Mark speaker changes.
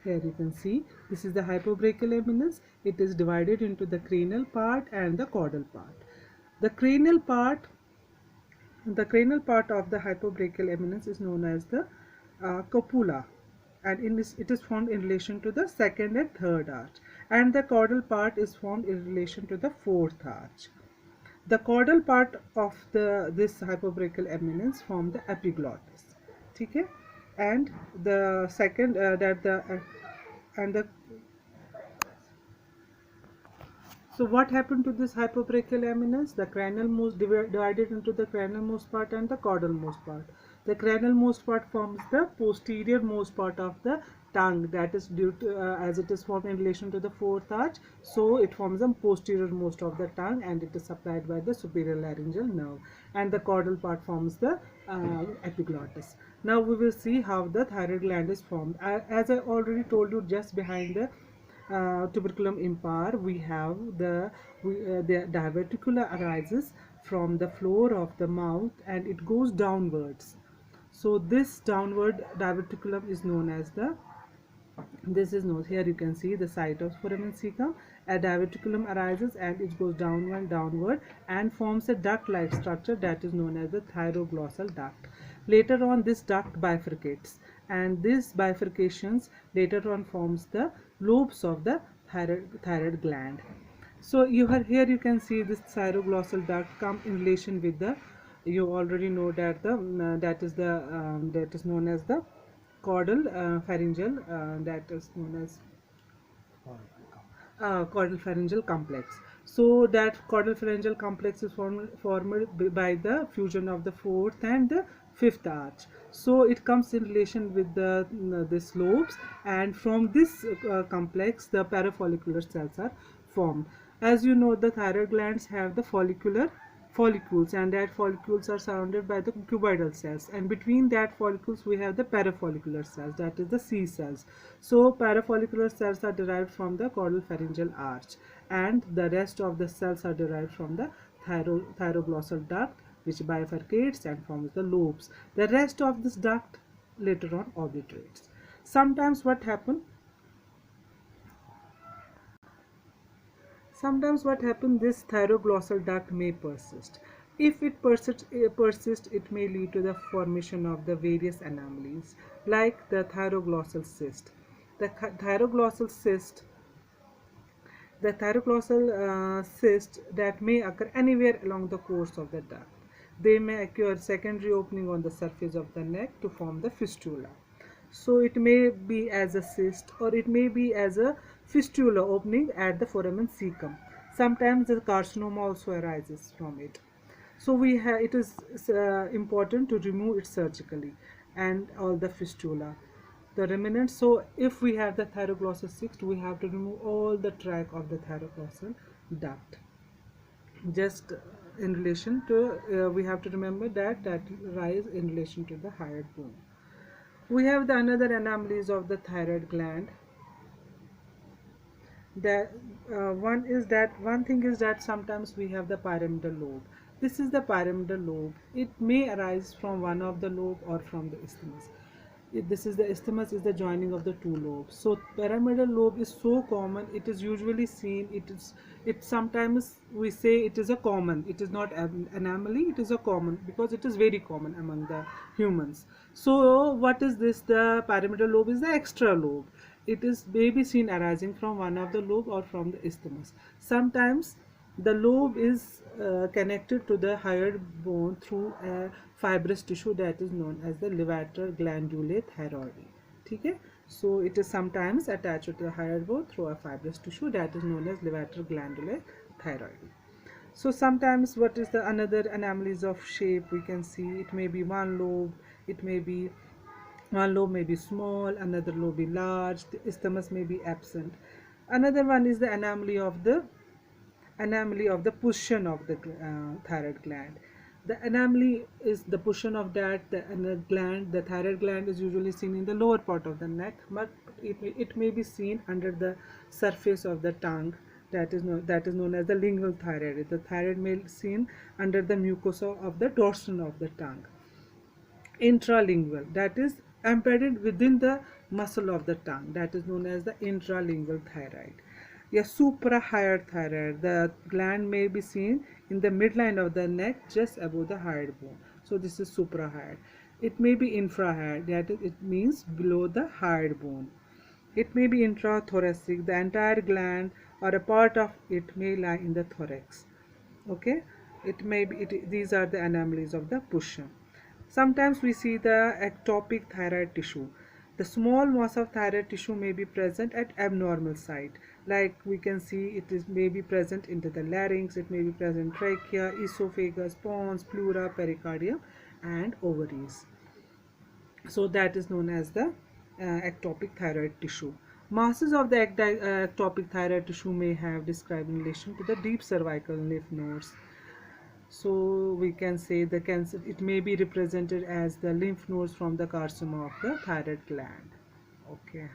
Speaker 1: Here you can see this is the hypobrachial eminence. It is divided into the cranial part and the caudal part. The cranial part, the cranial part of the hypobrachial eminence is known as the copula, and it is formed in relation to the second and third arch, and the caudal part is formed in relation to the fourth arch. The caudal part of this hypobrachial eminence form the epiglottis. Okay, and the second that the and the so what happened to this hypobrachial eminence? The cranial most divided into the cranial most part and the caudal most part. The cranial most part forms the posterior most part of the tongue, that is due to as it is formed in relation to the fourth arch, so it forms the posterior most of the tongue, and it is supplied by the superior laryngeal nerve, and the caudal part forms the epiglottis. Now we will see how the thyroid gland is formed. As I already told you, just behind the tuberculum impar we have the diverticula arises from the floor of the mouth and it goes downwards. So this downward diverticulum is known as the this is known, here you can see the site of foramen cecum. A diverticulum arises and it goes downward and forms a duct like structure that is known as the thyroglossal duct. Later on this duct bifurcates, and this bifurcations later on forms the lobes of the thyroid gland. So here you can see this thyroglossal duct come in relation with the, you already know that the that is known as the caudal pharyngeal, that is known as caudal pharyngeal complex. So that caudal pharyngeal complex is formed by the fusion of the fourth and the fifth arch. So it comes in relation with this lobes, and from this complex the parafollicular cells are formed. As you know, the thyroid glands have the follicles, and that follicles are surrounded by the cuboidal cells, and between that follicles we have the parafollicular cells, that is the C cells. So parafollicular cells are derived from the caudal pharyngeal arch, and the rest of the cells are derived from the thyroglossal duct, which bifurcates and forms the lobes. The rest of this duct later on obliterates. Sometimes what happens, this thyroglossal duct may persist. If it persists, it may lead to the formation of the various anomalies, like the thyroglossal cyst. The thyroglossal cyst, cyst that may occur anywhere along the course of the duct. They may occur secondary opening on the surface of the neck to form the fistula. So it may be as a cyst or it may be as a fistula opening at the foramen cecum. Sometimes the carcinoma also arises from it. So it is important to remove it surgically and all the fistula, the remnants. So if we have the thyroglossal cyst, we have to remove all the tract of the thyroglossal duct. Just in relation to we have to remember that rise in relation to the hyoid bone. We have the another anomalies of the thyroid gland. That one thing is that sometimes we have the pyramidal lobe. This is the pyramidal lobe. It may arise from one of the lobe or from the isthmus. This is the isthmus is the joining of the two lobes. So pyramidal lobe is so common. It is usually seen. It sometimes we say it is a common. It is not an anomaly. It is a common because it is very common among the humans. So what is this? The pyramidal lobe is the extra lobe. It is maybe seen arising from one of the lobe or from the isthmus. Sometimes the lobe is connected to the hyoid bone through a fibrous tissue that is known as the levator glandulae thyroidae. Okay? So it is sometimes attached to the hyoid bone through a fibrous tissue that is known as levator glandulae thyroidae. So sometimes what is the another anomalies of shape we can see? It may be one lobe may be small, another lobe be large, the isthmus may be absent. Another one is the anomaly of the position of the thyroid gland. The anomaly is the position of the thyroid gland is usually seen in the lower part of the neck, but it may be seen under the surface of the tongue, that is known as the lingual thyroid. The thyroid may be seen under the mucosa of the dorsum of the tongue. Intralingual, that is embedded within the muscle of the tongue, that is known as the intralingual thyroid. A suprahyothyroid, the gland may be seen in the midline of the neck just above the hyoid bone. So this is suprahyoid. It may be infrahyoid, that is, it means below the hyoid bone. It may be intrathoracic, the entire gland or a part of it may lie in the thorax. Okay, it may be these are the anomalies of the Puschmann. Sometimes we see the ectopic thyroid tissue. The small mass of thyroid tissue may be present at abnormal site, like we can see it is may be present into the larynx, it may be present in trachea, esophagus, pons, pleura, pericardium, and ovaries. So that is known as the ectopic thyroid tissue. Masses of the ectopic thyroid tissue may have described in relation to the deep cervical lymph nodes. So we can say the cancer, it may be represented as the lymph nodes from the carcinoma of the thyroid gland. Okay.